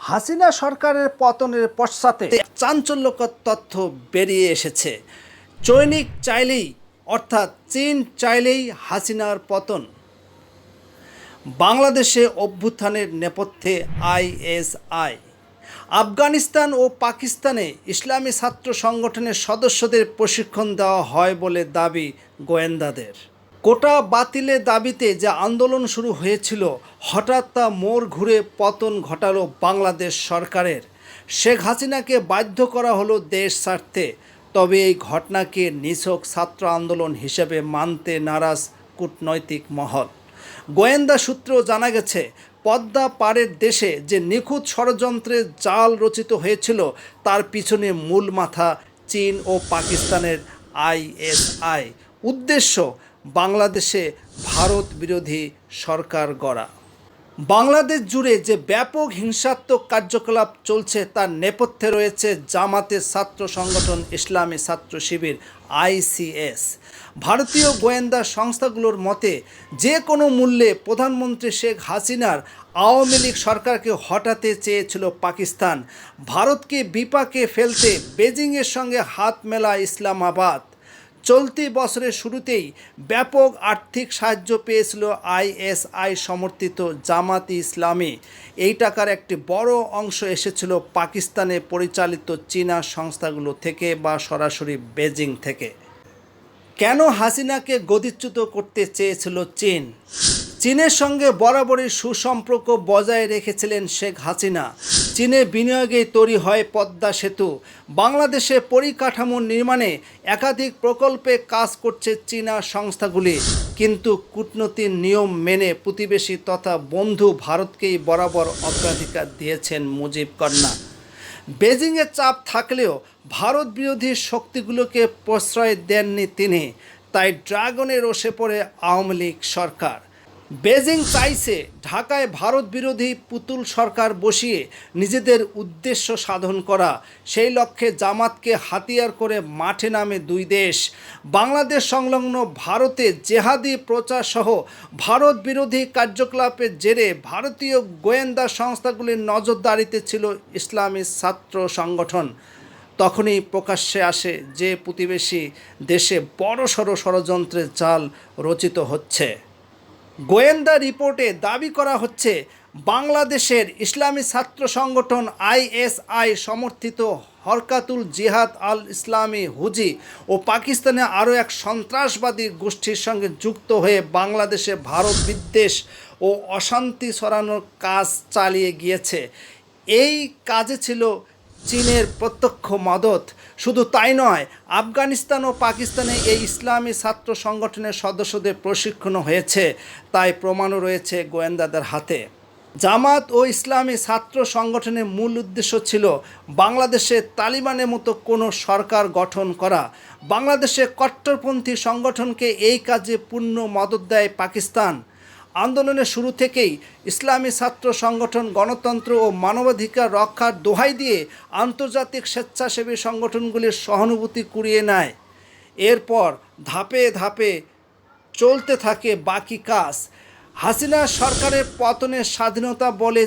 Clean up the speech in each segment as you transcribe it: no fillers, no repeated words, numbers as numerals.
হাসিনা সরকারের পতনের পশ্চাতে চাঞ্চল্যকর তথ্য বেরিয়ে এসেছে। চৈনিক চাইলেই অর্থাৎ চীন চাইলেই হাসিনার পতন। বাংলাদেশে অভ্যুত্থানের নেপথ্যে আইএসআই। আফগানিস্তান ও পাকিস্তানে ইসলামী ছাত্র সংগঠনের সদস্যদের প্রশিক্ষণ দেওয়া হয় বলে দাবি গোয়েন্দাদের। কোটা বাতিলের দাবিতে যে আন্দোলন শুরু হয়েছিল, হঠাৎ তা মোড় ঘুরে পতন ঘটালো বাংলাদেশ সরকারের। শেখ হাসিনাকে বাধ্য করা হলো দেশ ছাড়তে। তবে এই ঘটনাকে নিছক ছাত্র আন্দোলন হিসেবে মানতে নারাজ কূটনৈতিক মহল। গোয়েন্দা সূত্র জানা গেছে, পদ্মা পাড়ের দেশে যে নিখুঁত ষড়যন্ত্রের জাল রচিত হয়েছিল তার পিছনে মূল মাথা চীন ও পাকিস্তানের আইএসআই। উদ্দেশ্য বাংলাদেশে ভারত বিরোধী সরকার গড়া। বাংলাদেশ জুড়ে যে ব্যাপক হিংসাত্মক কার্যকলাপ চলছে তার নেপথ্যে রয়েছে জামাতের ছাত্র সংগঠন ইসলামী ছাত্র শিবির আইসিএস। ভারতীয় গোয়েন্দা সংস্থাগুলোর মতে যে কোনো মূল্যে প্রধানমন্ত্রী শেখ হাসিনার আওয়ামী লীগ সরকারকে হটাতে চেয়েছিল পাকিস্তান। ভারতকে বিপাকে ফেলতে বেজিংয়ের সঙ্গে হাত মেলা ইসলামাবাদ। চলতি বছরের শুরুতেই ব্যাপক আর্থিক সাহায্য পেয়েছিল আইএসআই সমর্থিত জামাত ইসলামী। এই টাকার একটি বড় অংশ এসেছিল পাকিস্তানে পরিচালিত চীনা সংস্থাগুলো থেকে বা সরাসরি বেজিং থেকে। কেন হাসিনাকে গদিচ্যুত করতে চেয়েছিল চীন? চীনের সঙ্গে বরাবরই সুসম্পর্ক বজায় রেখেছিলেন শেখ হাসিনা। চীনে বিনিয়োগেই তৈরি হয় পদ্মা সেতু। বাংলাদেশে পরিকাঠামো নির্মাণে একাধিক প্রকল্পে কাজ করছে চীনা সংস্থাগুলি। কিন্তু কূটনীতির নিয়ম মেনে প্রতিবেশী তথা বন্ধু ভারতকেই বরাবর অগ্রাধিকার দিয়েছেন মুজিব কন্যা। বেজিংয়ে চাপ থাকলেও ভারত বিরোধী শক্তিগুলোকে প্রশ্রয় দেননি তিনি। তাই ড্রাগনে রসে পড়ে আওয়ামী লীগ সরকার। বেজিং চাইছে ঢাকায় ভারত বিরোধী পুতুল সরকার বসিয়ে নিজেদের উদ্দেশ্য সাধন করা। সেই লক্ষ্যে জামাতকে হাতিয়ার করে মাঠে নামে দুই দেশ। বাংলাদেশ সংলগ্ন ভারতে জেহাদি প্রচার সহ ভারত বিরোধী কার্যকলাপের জেরে ভারতীয় গোয়েন্দা সংস্থাগুলির নজরদারিতে ছিল ইসলামী ছাত্র সংগঠন। তখনই প্রকাশ্যে আসে যে প্রতিবেশী দেশে বড়সড় ষড়যন্ত্রের জাল রচিত হচ্ছে। গোয়েন্দা রিপোর্টে দাবি করা হচ্ছে বাংলাদেশের ইসলামী ছাত্র সংগঠন আইএসআই সমর্থিত হরকাতুল জিহাদ আল ইসলামী হুজি ও পাকিস্তানে আরও এক সন্ত্রাসবাদী গোষ্ঠীর সঙ্গে যুক্ত হয়ে বাংলাদেশে ভারত বিদ্বেষ ও অশান্তি ছড়ানোর কাজ চালিয়ে গিয়েছে। এই কাজে ছিল চীনের প্রত্যক্ষ মদত। শুধু তাই নয়, আফগানিস্তান ও পাকিস্তানে এই ইসলামী ছাত্র সংগঠনের সদস্যদের প্রশিক্ষণ হয়েছে, তাই প্রমাণও রয়েছে গোয়েন্দাদের হাতে। জামাত ও ইসলামী ছাত্র সংগঠনের মূল উদ্দেশ্য ছিল বাংলাদেশে তালিবানের মতো কোনো সরকার গঠন করা। বাংলাদেশে কট্টরপন্থী সংগঠনকে এই কাজে পূর্ণ মদত দেয় পাকিস্তান। আন্দোলনের শুরু থেকেই ইসলামী ছাত্র সংগঠন গণতন্ত্র ও মানবাধিকার রক্ষার দোহাই দিয়ে আন্তর্জাতিক স্বেচ্ছাসেবী সংগঠনগুলির সহানুভূতি কুড়িয়ে নেয়। এরপর ধাপে ধাপে চলতে থাকে বাকি কাজ। হাসিনা সরকারের পতনের স্বাধীনতা বলে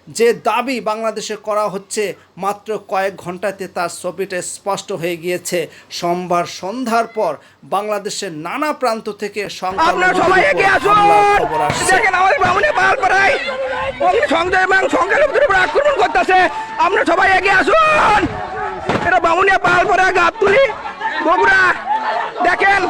যে দাবি বাংলাদেশে করা হচ্ছে, মাত্র কয়েক ঘন্টাতে তার ছবিটা স্পষ্ট হয়ে গিয়েছে। সোমবার সন্ধ্যার পর বাংলাদেশের নানা প্রান্ত থেকে আক্রমণ করতেছে। আমরা সবাই এগিয়ে আসুন। এটা বামুনিয়া পাহাড় পরে গাবতলী বগুড়া দেখেন